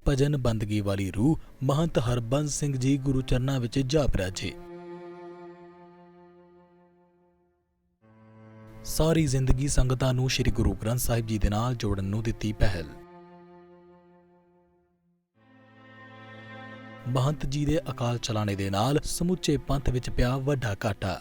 ਭਜਨ ਬੰਦਗੀ ਵਾਲੀ ਰੂਹ ਮਹੰਤ ਹਰਬੰਸ ਸਿੰਘ ਜੀ ਗੁਰੂ ਚਰਨਾਂ ਵਿੱਚ ਜਾ ਬਿਰਾਜੇ। ਸਾਰੀ ਜ਼ਿੰਦਗੀ ਸੰਗਤਾਂ ਨੂੰ ਸ੍ਰੀ ਗੁਰੂ ਗ੍ਰੰਥ ਸਾਹਿਬ ਜੀ ਦੇ ਨਾਲ ਜੋੜਨ ਨੂੰ ਦਿੱਤੀ ਪਹਿਲ। ਮਹੰਤ ਜੀ ਦੇ ਅਕਾਲ ਚਲਾਣੇ ਦੇ ਨਾਲ ਸਮੁੱਚੇ ਪੰਥ ਵਿੱਚ ਪਿਆ ਵੱਡਾ ਘਾਟਾ।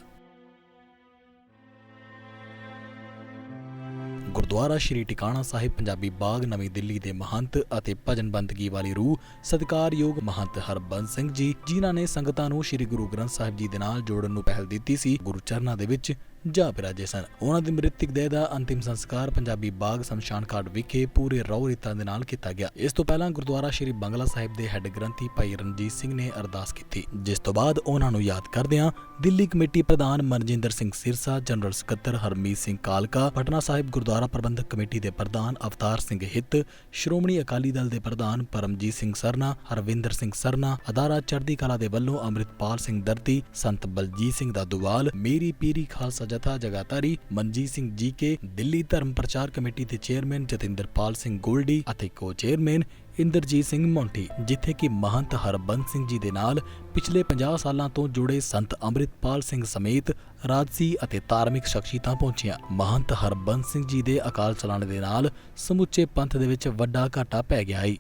ਗੁਰਦੁਆਰਾ ਸ਼੍ਰੀ ਟਿਕਾਣਾ ਸਾਹਿਬ ਪੰਜਾਬੀ ਬਾਗ ਨਵੀਂ ਦਿੱਲੀ ਦੇ ਮਹੰਤ ਅਤੇ ਭਜਨ ਬੰਦਗੀ ਵਾਲੀ ਰੂਹ ਸਤਿਕਾਰਯੋਗ ਮਹੰਤ ਹਰਬੰਸ ਸਿੰਘ ਜੀ, ਜਿਨ੍ਹਾਂ ਨੇ ਸੰਗਤਾਂ ਨੂੰ ਸ੍ਰੀ ਗੁਰੂ ਗ੍ਰੰਥ ਸਾਹਿਬ ਜੀ ਦੇ ਨਾਲ ਜੋੜਨ ਨੂੰ ਪਹਿਲ ਦਿੱਤੀ ਸੀ, ਗੁਰੂ ਚਰਨਾਂ ਦੇ ਵਿੱਚ ਜਾ ਬਿਰਾਜੇ ਸਨ। ਉਹਨਾਂ ਦੀ ਮ੍ਰਿਤਕ ਦੇਹ ਦਾ ਅੰਤਿਮ ਸੰਸਕਾਰ ਪੰਜਾਬੀ ਬਾਗ ਸ਼ਮਸ਼ਾਨ ਘਾਟ ਵਿਖੇ ਪੂਰੇ ਰਹੁ ਰੀਤਾਂ ਦੇ ਨਾਲ ਕੀਤਾ ਗਿਆ। ਇਸ ਤੋਂ ਪਹਿਲਾਂ ਗੁਰਦੁਆਰਾ ਸ਼੍ਰੀ ਬੰਗਲਾ ਸਾਹਿਬ ਦੇ ਹੈੱਡ ਗ੍ਰੰਥੀ ਭਾਈ ਰਣਜੀਤ ਸਿੰਘ ਨੇ ਅਰਦਾਸ ਕੀਤੀ, ਜਿਸ ਤੋਂ ਬਾਅਦ ਉਹਨਾਂ ਨੂੰ ਯਾਦ ਕਰਦਿਆਂ ਦਿੱਲੀ ਕਮੇਟੀ ਪ੍ਰਧਾਨ ਮਨਜਿੰਦਰ ਸਿੰਘ ਸਿਰਸਾ, ਜਨਰਲ ਸਕੱਤਰ ਹਰਮੀਤ ਸਿੰਘ ਕਾਲਕਾ, ਪਟਨਾ ਸਾਹਿਬ ਗੁਰਦੁਆਰਾ ਪ੍ਰਬੰਧਕ ਕਮੇਟੀ ਦੇ ਪ੍ਰਧਾਨ ਅਵਤਾਰ ਸਿੰਘ ਹਿੱਤ, ਸ਼੍ਰੋਮਣੀ ਅਕਾਲੀ ਦਲ ਦੇ ਪ੍ਰਧਾਨ ਪਰਮਜੀਤ ਸਿੰਘ ਸਰਨਾ, ਹਰਵਿੰਦਰ ਸਿੰਘ ਸਰਨਾ, ਅਦਾਰਾ ਚੜ੍ਹਦੀ ਕਲਾ ਦੇ ਵੱਲੋਂ ਅੰਮ੍ਰਿਤਪਾਲ ਸਿੰਘ ਦਰਤੀ, ਸੰਤ ਬਲਜੀਤ ਸਿੰਘ ਦਾਦੂਵਾਲ, ਮੇਰੀ ਪੀਰੀ ਖਾਲਸਾ ਜਥਾ ਜਗਾਤਾਰੀ, ਮਨਜੀਤ ਸਿੰਘ ਜੀਕੇ, ਦਿੱਲੀ ਧਰਮ ਪ੍ਰਚਾਰ ਕਮੇਟੀ ਦੇ ਚੇਅਰਮੈਨ ਜਤਿੰਦਰਪਾਲ ਸਿੰਘ ਗੋਲਡੀ ਅਤੇ ਕੋ-ਚੇਅਰਮੈਨ ਇੰਦਰਜੀਤ ਸਿੰਘ ਮੌਂਟੀ, ਜਿੱਥੇ ਕਿ ਮਹੰਤ ਹਰਬੰਸ ਸਿੰਘ ਜੀ ਦੇ ਨਾਲ ਪਿਛਲੇ 50 ਸਾਲਾਂ ਤੋਂ ਜੁੜੇ ਸੰਤ ਅੰਮ੍ਰਿਤਪਾਲ ਸਿੰਘ ਸਮੇਤ ਰਾਜਸੀ ਅਤੇ ਧਾਰਮਿਕ ਸ਼ਖਸੀਅਤਾਂ ਪਹੁੰਚੀਆਂ। ਮਹੰਤ ਹਰਬੰਸ ਸਿੰਘ ਜੀ ਦੇ ਅਕਾਲ ਚਲਾਣੇ ਦੇ ਨਾਲ ਸਮੁੱਚੇ ਪੰਥ ਦੇ ਵਿੱਚ ਵੱਡਾ ਘਾਟਾ ਪੈ ਗਿਆ ਹੈ।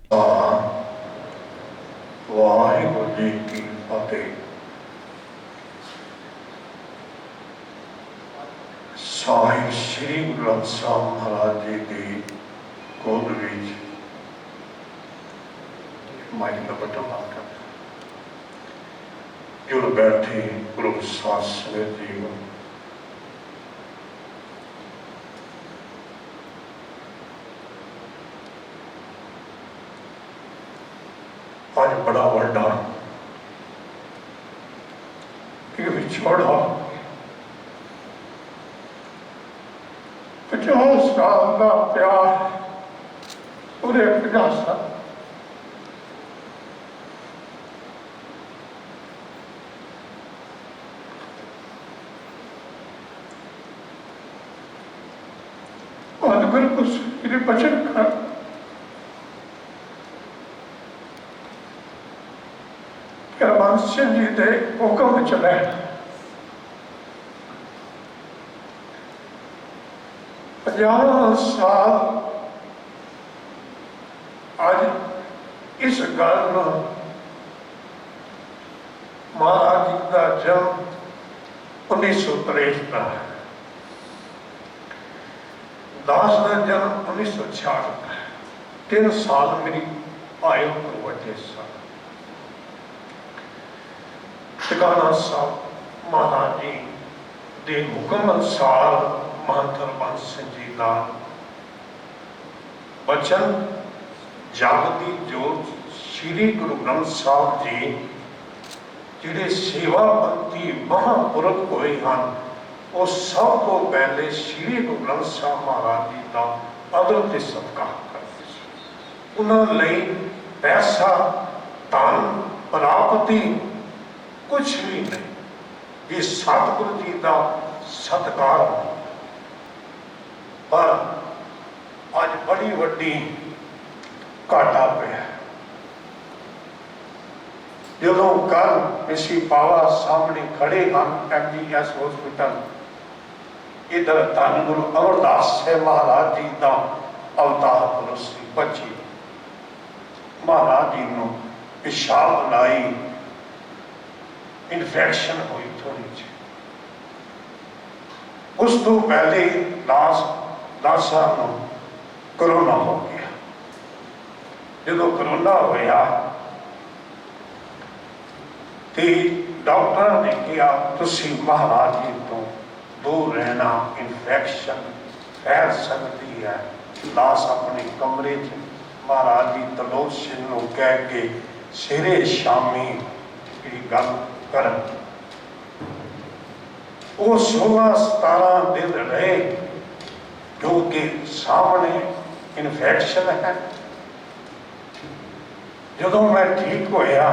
ਵਾਹਿਗੁਰੂ ਜੀ ਕੀ ਫਤਿਹ। ਸਾਹਿਬ ਸ੍ਰੀ ਗੁਰੂ ਗ੍ਰੰਥ ਸਾਹਿਬ ਮਹਾਰਾਜ ਜੀ ਦੀ ਗੋਦ ਵਿੱਚ ਮਾਈਕ ਦਾ ਬਟਨ ਲਾ ਕੇ ਜੁੜ ਬੈਠੇ ਗੁਰੂ ਸਾਧ ਸੰਗਤ ਜੀ ਨੂੰ ਅੱਜ ਬੜਾ ਵੱਡਾ ਇੱਕ ਵਿਛੋੜਾ 50 ਸਾਲ ਦਾ ਪਿਆਰ ਪੂਰੇ 50 ਸਾਲ और कुछ मेरे बचन कर हरबंस सिंह जी के हुक्म चले 50 साल आज इस गल महाराज जी का जन्म 1963 का है, दास का जन्म 1966 का है। 3 साल मेरी आयु को वजह सन। टिकाना साहब महाराज जी के हुक्म अनुसार महंत हरबंस सिंह जी का बचन जागती जोत श्री गुरु ग्रंथ साहब जी जिहड़े सेवापंथी महापुरख होए हैं, वो सब तो पहले श्री गुरु ग्रंथ साहब महाराज जी का अदब ते सत्कार करते थे। उन्होंने लिए पैसा धन प्राप्ति कुछ भी नहीं, ये सतगुरु जी का सत्कार। पर आज बड़ी वड्डी घाटा पिया जो कल इसी पावा सामने खड़े हैं MGS हॉस्पिटल, इधर धन गुरु अमरदास साहब महाराज जी का अवतार पुरुष बची महाराज जी को पेशाब लाई, इन्फेक्शन हुई थोड़ी जी। उस तो पहले दास साहब कोरोना हो गया। जो कोरोना होया तो डॉक्टर ने कहा तुसी महाराज जी तो दूर रहना, इन्फेक्शन फैल सकती है। दास अपने कमरे च महाराज जी तलोच सिंह को कह के सिरे शामी गल कर वो 16-17 दिन रहे, क्योंकि सामने इन्फेक्शन है। जो मैं ठीक होया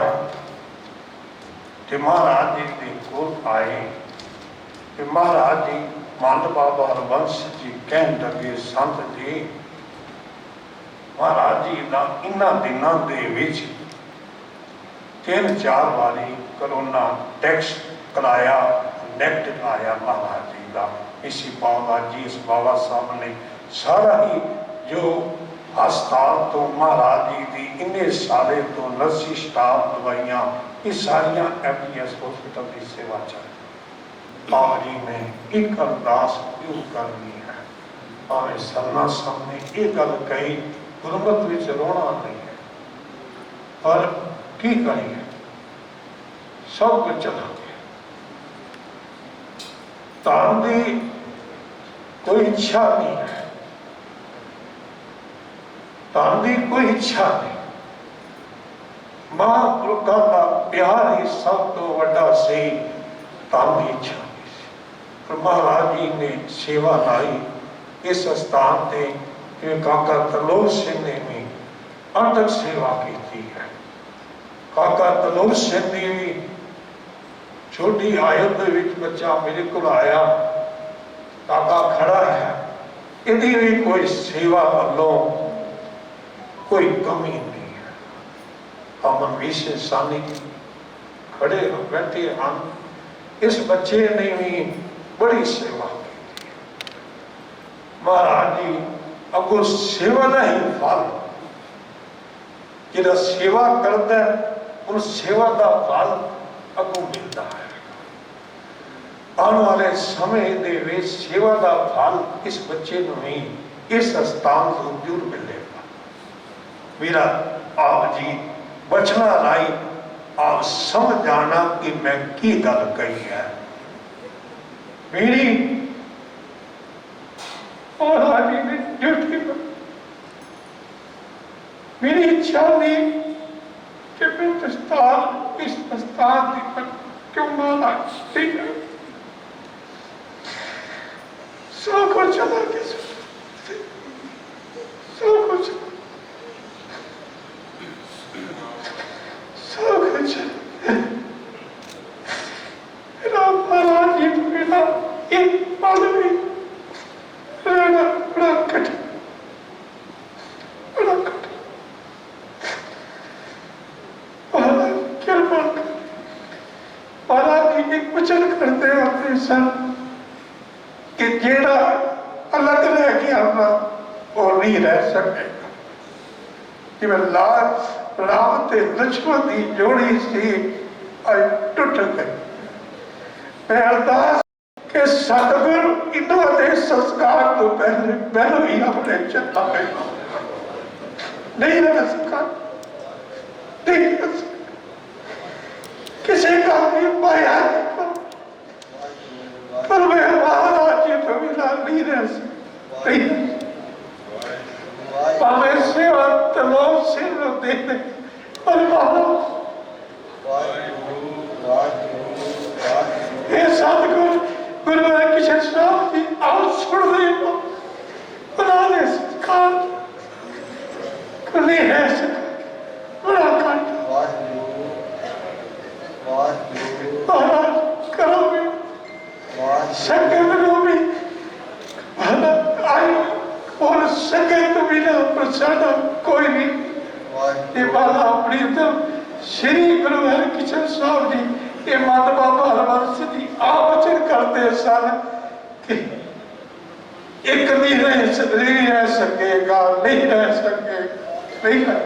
तो महाराज जी के कोल आए कि महाराज जी महंत बाबा हरबंस जी कह लगे संत जी महाराज जी का इन्हां दिनों के विच 3-4 बारी करोना टैक्स कराया, नेगेटिव आया महाराज जी का। इसी बाबा जी, इस बाबा साहब ने सारा ही जो हस्पताल तो महाराज जी की इन्ने सारे तो नर्सी स्टाफ दवाइयाँ ये सारिया MPS हॉस्पिटल की सेवा चल रही। बाबा जी ने एक अरदास क्यों करनी है, भावें सरना सामने ये गल कही, गुरमत विच रोना नहीं है, पर की करिए, सब कुछ चला गया। धन की कोई इच्छा नहीं है, धन की कोई इच्छा नहीं। महापुरुषों का प्यार ही सब तो वड्डा सी, धन की इच्छा नहीं सी। पर महाराज जी ने सेवा लाई इस स्थान से, जिवें काका तरलोक सिंह ने भी अटक सेवा की है। काका तरलोक सिंह ने भी छोटी आयु के विच बच्चा मेरे को आया, काका खड़ा है, इहदी भी कोई सेवा वालों कोई कमी नहीं है। अमन विशे सानी खड़े बैठे हैं, इस बच्चे ने भी बड़ी सेवा की। महाराज जी अगो सेवा का ही फल, जिहड़ा सेवा करता है उन सेवा का फल अगों मिलता है। आने वाले समय दे विच सेवा का फल इस बच्चे नूं ही इस स्थान से जरूर मिलेगा। मेरा आप जी बचना राई आप समझ जाना कि मैं की गल कही है। मेरी महाराज जी ने ड्यूटी पर मेरी इच्छा नहीं कि मैं दस्तार इस दस्तार की क्यों महाराज ठीक है, सब कुछ चला गया, सब कुछ महाराज जी तो मेरा एक पल भी रहना बड़ा कठिन, बड़ा कठिन। महाराज कृपा कर, महाराज जी एक वचन करते अपने सन कि जेड़ा अलग रह गया ना वो नहीं रह सकेगा। कि मैं राम ते लक्ष्मण की जोड़ी सी आज टूट गई। मैं अरदास के सतगुरु इन्हों के संस्कार तो पहले ही अपने चला गया, नहीं रह सका, नहीं रह सका, किसी का भी पाया पर मैं महाराज जी तो बिना नहीं रह सकता। भावें सेवा तलोक सिंह देते पर महाराज ये सतगुरु गुरु हरकिशन साहब जी आओ सुन रहे हो, बना दे संस्कार नहीं रह सका, बड़ा काट महाराज करोगे संगत भी आई और संगत बिना प्रसाद कोई नहीं। ये बाला अपनी तो श्री गुरु हरकिशन साहब जी ये माता बाबा हरबंस जी आप वचन करते सन कि एक नहीं रह सकेगा, नहीं रह सके, नहीं रह।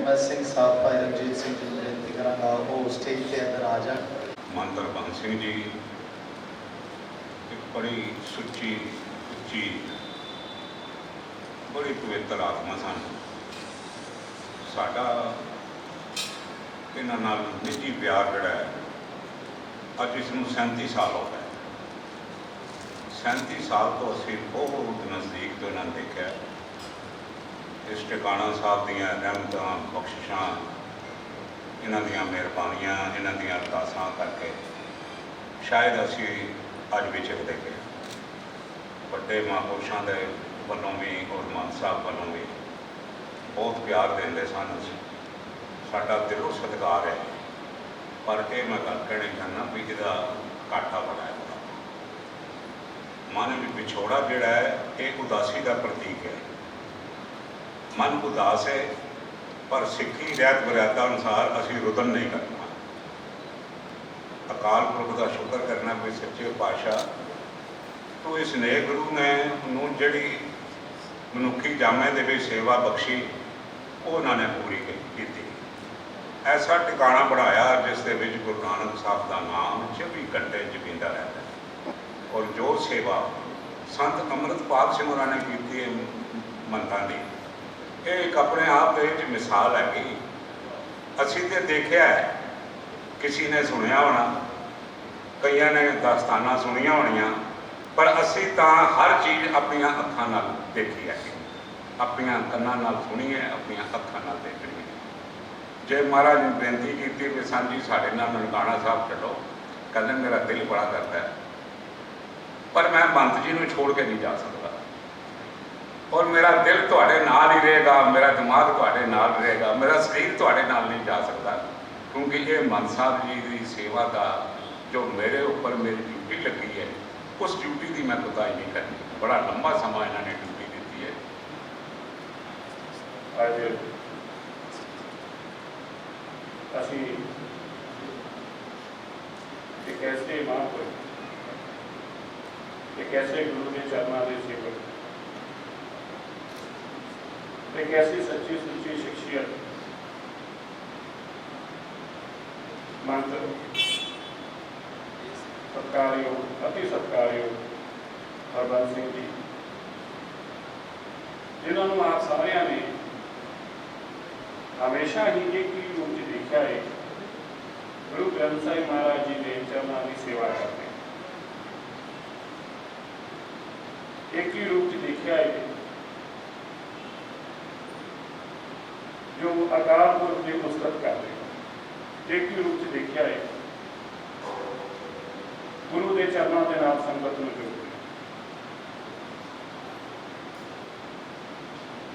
मैं सिंह साहब भाई रंजीत सिंह जी बेनती करांगा वो स्टेज के अंदर आ जाए। मानतर बन सिंह जी एक बड़ी सुच्ची उच्ची बड़ी पवित्र आत्मा सन। साडा इन्हां नाल निजी प्यार जिहड़ा है अज इसनूं 37 साल हो गए। 37 साल तो असीं बहुत नज़दीक तो इन्हां देखा। इस टिकाणा साहब दीयां रहमतां बख्शिशां इन्हां दीयां मेहरबानियां इन्हां दीयां अरदासां करके शायद असीं अज विचरदे गए। ਵੱਡੇ ਮਹਾਂਪੁਰਸ਼ਾਂ ਦੇ ਵੱਲੋਂ ਵੀ ਔਰ ਮਾਨ ਸਾਹਿਬ ਵੱਲੋਂ ਵੀ ਬਹੁਤ ਪਿਆਰ ਦਿੰਦੇ ਸਨ। ਸਾਡਾ ਦਿਲੋਂ ਸਤਿਕਾਰ ਹੈ, ਪਰ ਇਹ ਮੈਂ ਗੱਲ ਕਹਿਣੀ ਚਾਹੁੰਦਾ ਵੀ ਇਹਦਾ ਘਾਟਾ ਬੜਾ ਹੈ। ਮਨ ਵਿੱਚ ਵਿਛੋੜਾ ਜਿਹੜਾ ਹੈ ਇਹ ਉਦਾਸੀ ਦਾ ਪ੍ਰਤੀਕ ਹੈ। ਮਨ ਉਦਾਸ ਹੈ, ਪਰ ਸਿੱਖੀ ਰਹਿਤ ਮਰਿਆਦਾ ਅਨੁਸਾਰ ਅਸੀਂ ਰੁਦਨ ਨਹੀਂ ਕਰਨਾ। ਅਕਾਲ ਪੁਰਖ ਦਾ ਸ਼ੁਕਰ ਕਰਨਾ ਵੀ ਸੱਚੇ ਪਾਤਸ਼ਾਹ ਤੋਂ ਇਸ ਨੇਕ ਗੁਰੂ ਨੇ ਨੂੰ ਜਿਹੜੀ ਮਨੁੱਖੀ ਜਾਮੇ ਦੇ ਵਿੱਚ ਸੇਵਾ ਬਖਸ਼ੀ, ਉਹ ਉਹਨਾਂ ਨੇ ਪੂਰੀ ਕੀਤੀ। ਐਸਾ ਟਿਕਾਣਾ ਬਣਾਇਆ ਜਿਸ ਦੇ ਵਿੱਚ ਗੁਰੂ ਨਾਨਕ ਸਾਹਿਬ ਦਾ ਨਾਮ 24 ਘੰਟੇ ਜਪੀਂਦਾ ਰਹਿੰਦਾ। ਔਰ ਜੋ ਸੇਵਾ ਸੰਤ ਅੰਮ੍ਰਿਤਪਾਲ ਸਿੰਘ ਹੋਰਾਂ ਨੇ ਕੀਤੀ ਹੈ ਮੰਤਾਂ ਦੀ, ਇਹ ਇੱਕ ਆਪਣੇ ਆਪ ਦੇ ਵਿੱਚ ਮਿਸਾਲ ਹੈਗੀ। ਅਸੀਂ ਤਾਂ ਦੇਖਿਆ ਹੈ, ਕਿਸੇ ਨੇ ਸੁਣਿਆ ਹੋਣਾ, ਕਈਆਂ ਨੇ ਦਾਸਤਾਨਾਂ ਸੁਣੀਆਂ ਹੋਣੀਆਂ, ਪਰ ਅਸੀਂ ਤਾਂ ਹਰ ਚੀਜ਼ ਆਪਣੀਆਂ ਅੱਖਾਂ ਨਾਲ ਦੇਖੀ ਹੈ, ਆਪਣੀਆਂ ਕੰਨਾਂ ਨਾਲ ਸੁਣੀ ਹੈ, ਆਪਣੀਆਂ ਅੱਖਾਂ ਨਾਲ ਦੇਖੀ ਹੈ। ਜੇ ਮਹਾਰਾਜ ਨੇ ਬੇਨਤੀ ਕੀਤੀ ਵੀ ਸਾਂਝੀ ਸਾਡੇ ਨਾਲ ਨਨਕਾਣਾ ਸਾਹਿਬ ਚੱਲੋ, ਕਹਿੰਦੇ ਮੇਰਾ ਦਿਲ ਬੜਾ ਕਰਦਾ ਹੈ, ਪਰ ਮੈਂ ਮੰਤ ਜੀ ਨੂੰ ਛੋੜ ਕੇ ਨਹੀਂ ਜਾ ਸਕਦਾ, ਔਰ ਮੇਰਾ ਦਿਲ ਤੁਹਾਡੇ ਨਾਲ ਹੀ ਰਹੇਗਾ, ਮੇਰਾ ਦਿਮਾਗ ਤੁਹਾਡੇ ਨਾਲ ਰਹੇਗਾ, ਮੇਰਾ ਸਰੀਰ ਤੁਹਾਡੇ ਨਾਲ ਨਹੀਂ ਜਾ ਸਕਦਾ, ਕਿਉਂਕਿ ਇਹ ਮੰਤ ਸਾਹਿਬ ਜੀ ਦੀ ਸੇਵਾ ਦਾ ਜੋ ਮੇਰੇ ਉੱਪਰ ਮੇਰੀ ਡਿਊਟੀ ਲੱਗੀ ਹੈ, ਉਸ ਡਿਊਟੀ ਦੀ ਮੈਂ ਕੋਤਾਹੀ ਨਹੀਂ ਕਰਨੀ। ਬੜਾ ਲੰਬਾ ਸਮਾਂ ਇਹਨਾਂ ਨੇ ਡਿਊਟੀ ਦਿੱਤੀ ਹੈ। ਅੱਜ ਅਸੀਂ ਇੱਕ ਐਸੇ ਮਹਾਂਪੁਰਖ, ਇੱਕ ਐਸੇ ਗੁਰੂ ਦੇ ਚਰਨਾਂ ਦੇ ਸੇਵਕ, ਇੱਕ ਐਸੀ ਸੱਚੀ ਸੁੱਚੀ ਸ਼ਖਸੀਅਤ ਮੰਤਰ ਸਤਿਕਾਰਯੋਗ, ਅਤੀ ਸਤਿਕਾਰਯੋਗ ਹਰਬੰਸ ਸਿੰਘ ਜੀ, ਜਿਨ੍ਹਾਂ ਨੂੰ ਆਪ ਸਾਰਿਆਂ ਨੇ ਹਮੇਸ਼ਾ ਹੀ ਇੱਕ ਹੀ ਰੂਪ 'ਚ ਦੇਖਿਆ ਹੈ, ਗੁਰੂ ਗ੍ਰੰਥ ਸਾਹਿਬ ਮਹਾਰਾਜ ਜੀ ਦੇ ਚਰਨਾਂ ਦੀ ਸੇਵਾ ਕਰਦੇ, ਇੱਕ ਹੀ ਰੂਪ 'ਚ ਦੇਖਿਆ ਹੈ ਜੋ ਅਕਾਲ ਪੁਰਖ ਦੀ ਉਸਤਤ ਕਰਦੇ, ਇੱਕ ਹੀ ਰੂਪ 'ਚ ਦੇਖਿਆ ਹੈ ਗੁਰੂ ਦੇ ਚਰਨਾਂ ਦੇ ਨਾਲ ਸੰਗਤ ਨੂੰ ਜੋੜਦੇ।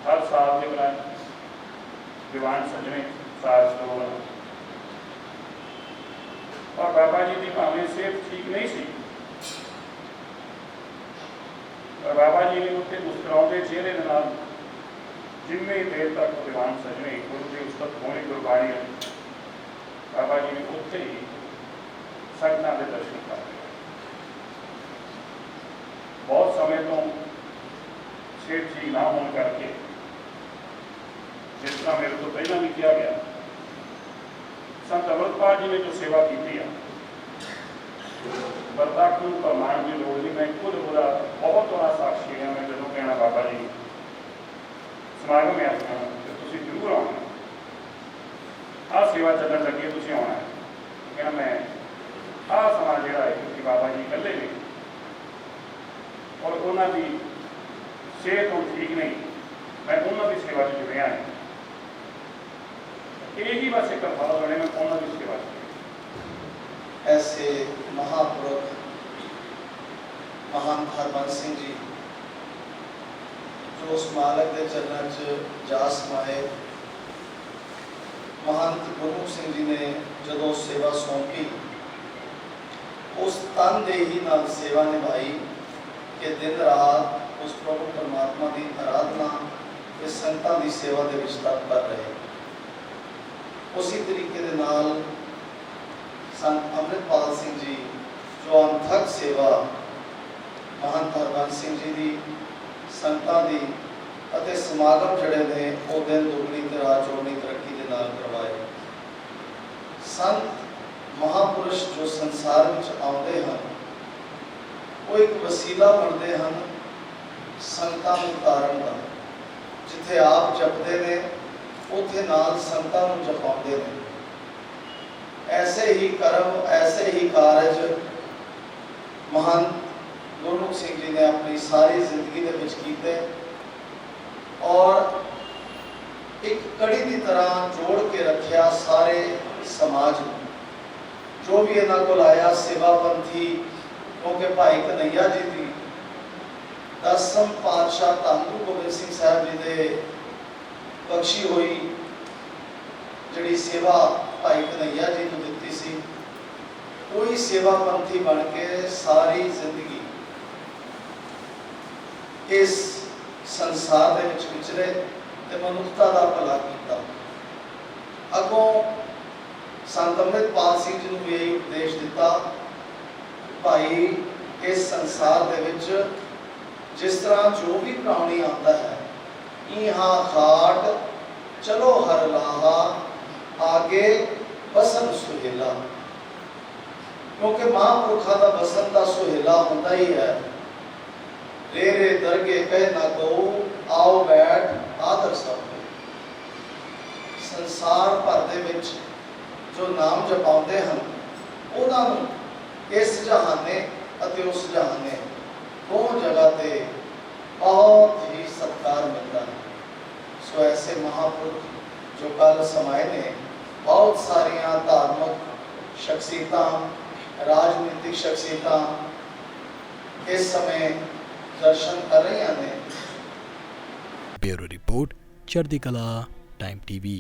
ਹਰ ਸਾਲ ਦੇ ਦੌਰਾਨ ਦੀਵਾਨ ਸਜਣੇ ਸਾਜ ਤੋਂ, ਔਰ ਬਾਬਾ ਜੀ ਦੀ ਭਾਵੇਂ ਸਿਹਤ ਠੀਕ ਨਹੀਂ ਸੀ, ਪਰ ਬਾਬਾ ਜੀ ਨੇ ਉੱਥੇ ਮੁਸਕਰਾਉਂਦੇ ਚਿਹਰੇ ਦੇ ਨਾਲ ਜਿੰਨੇ ਦੇਰ ਤੱਕ ਦੀਵਾਨ ਸਜਣੇ ਗੁਰੂ ਦੀ ਉਸਤਤ ਹੋਣੀ ਗੁਰਬਾਣੀ, ਬਾਬਾ ਜੀ ਨੇ ਉੱਥੇ ਹੀ ਸੰਗਤਾਂ ਦੇ ਦਰਸ਼ਨ ਕਰ ਲਏ। ਬਹੁਤ ਸਮੇਂ ਤੋਂ ਸਿਹਤ ਠੀਕ ਨਾ ਹੋਣ ਕਰਕੇ, ਜਿਸ ਤਰ੍ਹਾਂ ਮੇਰੇ ਤੋਂ ਪਹਿਲਾਂ ਵੀ ਕਿਹਾ ਗਿਆ, ਸੰਤ ਅੰਮ੍ਰਿਤਪਾਲ ਜੀ ਨੇ ਜੋ ਸੇਵਾ ਕੀਤੀ ਆ, ਬਰਦਾਸ਼ਤ ਨੂੰ ਪ੍ਰਮਾਣ ਦੀ ਲੋੜ ਨਹੀਂ। ਮੈਂ ਖੁਦ ਉਹਦਾ ਬਹੁਤ ਬੜਾ ਸਾਖੀ ਹਾਂ। ਮੈਂ ਜਦੋਂ ਕਹਿਣਾ ਬਾਬਾ ਜੀ ਸਮਾਗਮ ਹੈ ਤੇ ਤੁਸੀਂ ਜ਼ਰੂਰ ਆਉਣਾ, ਆਹ ਸੇਵਾ ਚੱਲਣ ਲੱਗੀ ਹੈ, ਤੁਸੀਂ ਆਉਣਾ ਹੈ। ਕਹਿੰਦਾ ਮੈਂ ਆਹ ਸਮਾਂ ਜਿਹੜਾ ਹੈ, ਕਿਉਂਕਿ ਬਾਬਾ ਜੀ ਇਕੱਲੇ ਨੇ ਔਰ ਉਹਨਾਂ ਦੀ ਸਿਹਤ ਹੁਣ ਠੀਕ ਨਹੀਂ, ਮੈਂ ਉਹਨਾਂ ਦੀ ਸੇਵਾ 'ਚ ਜੁੜਿਆ ਹੈ। ਇਹੀ ਬਸ ਇੱਕ ਭਾਵ ਬਣੇ, ਮੈਂ ਉਹਨਾਂ ਦੀ ਸੇਵਾ 'ਚ। ऐसे महापुरुष महंत हरबंस सिंह जी जो उस मालक के चरणों च जा समाए, महंत गुरमुख सिंह जी ने जो सेवा सौंपी, उस तनदेही नाल सेवा निभाई कि दिन रात उस प्रभु परमात्मा की आराधना ते संतां की सेवा दे विच तत्पर रहे। उसी तरीके दे नाल संत अमृतपाल सिंह जी जो अनथक सेवा महंत हरबंस सिंह जी की संतां दी अते समागम जड़े ने वो दिन दुगनी ते रात चौगनी तरक्की के नाल करवाए। संत महापुरुष जो संसार में आते हैं वो एक वसीला बनते हैं संतां नूं तारन दा। जिथे आप जपते ने उथे नाल संतां नूं जपाउंदे ने। ऐसे ही कर्म, ऐसे ही कारज महंत गुरमुख सिंह जी ने अपनी सारी जिंदगी दे विच कीते और एक कड़ी की तरह जोड़ के रखा सारे समाज में। जो भी इन्हां कोल आया सेवापंथी, क्योंकि भाई कन्हैया जी की 10वें पातशाह धन गुरु गोबिंद सिंह साहब जी दे बख्शी हुई जिहड़ी सेवा भाई कन्हैया जी को दी सी, कोई सेवापंथी बन के सारी जिंदगी इस संसार दे विच विचरे ਤੇ ਮਨੁੱਖਤਾ ਦਾ ਭਲਾ ਕੀਤਾ। ਅੱਗੋਂ ਸੰਤ ਅੰਮ੍ਰਿਤਪਾਲ ਸਿੰਘ ਜੀ ਨੂੰ ਵੀ ਇਹ ਉਪਦੇਸ਼ ਦਿੱਤਾ, ਭਾਈ ਇਸ ਸੰਸਾਰ ਦੇ ਵਿੱਚ ਜਿਸ ਤਰ੍ਹਾਂ ਜੋ ਵੀ ਪ੍ਰਾਣੀ ਆਉਂਦਾ ਹੈ, ਇਹਾਂ ਖਾਟ ਚਲੋ ਹਰ ਲਾਹਾ, ਆਗੇ ਬਸਨ ਸੁਹੇਲਾ। ਕਿਉਂਕਿ ਮਹਾਂਪੁਰਖਾਂ ਦਾ ਬਸਨ ਤਾਂ ਸੁਹੇਲਾ ਹੁੰਦਾ ਹੀ ਹੈ। ਰੇ ਰੇ ਦਰਗੇ ਕਹਿ ਨਾ ਕਹੋ, ਆਓ ਬੈਠ ਆਦਰ ਸਭ। ਸੰਸਾਰ ਭਰ ਦੇ ਵਿੱਚ ਜੋ ਨਾਮ ਜਪਾਉਂਦੇ ਹਨ, ਉਹਨਾਂ ਨੂੰ ਇਸ ਜਹਾਨੇ ਅਤੇ ਉਸ ਜਹਾਨੇ ਦੋਹਾਂ ਜਗ੍ਹਾ ਤੇ ਬਹੁਤ ਹੀ ਸਤਿਕਾਰ ਮਿਲਦਾ ਹੈ। ਸੋ ਐਸੇ ਮਹਾਂਪੁਰਖ ਜੋ ਕੱਲ ਸਮਾਏ ਨੇ, ਬਹੁਤ ਸਾਰੀਆਂ ਧਾਰਮਿਕ ਸ਼ਖਸੀਅਤਾਂ, ਰਾਜਨੀਤਿਕ ਸ਼ਖਸੀਅਤਾਂ ਇਸ ਸਮੇਂ ਦਰਸ਼ਨ ਕਰ ਰਹੀਆਂ ਨੇ। ਬਿਊਰੋ ਰਿਪੋਰਟ, ਚੜ੍ਹਦੀ ਕਲਾ ਟਾਈਮ ਟੀਵੀ।